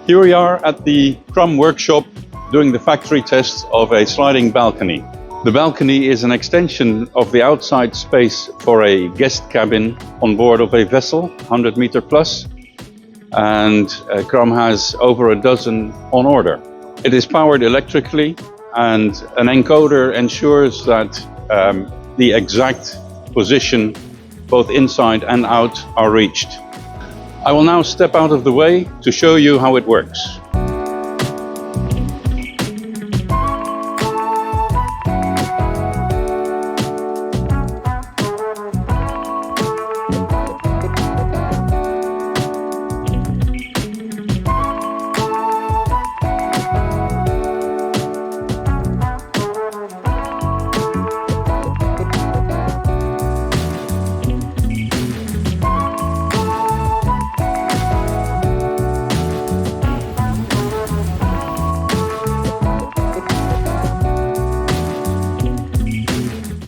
Here we are at the Cramm workshop doing the factory test of a sliding balcony. The balcony is an extension of the outside space for a guest cabin on board of a vessel, 100 meter plus, and Cramm has over a dozen on order. It is powered electrically, and an encoder ensures that the exact position, both inside and out, are reached. I will now step out of the way to show you how it works.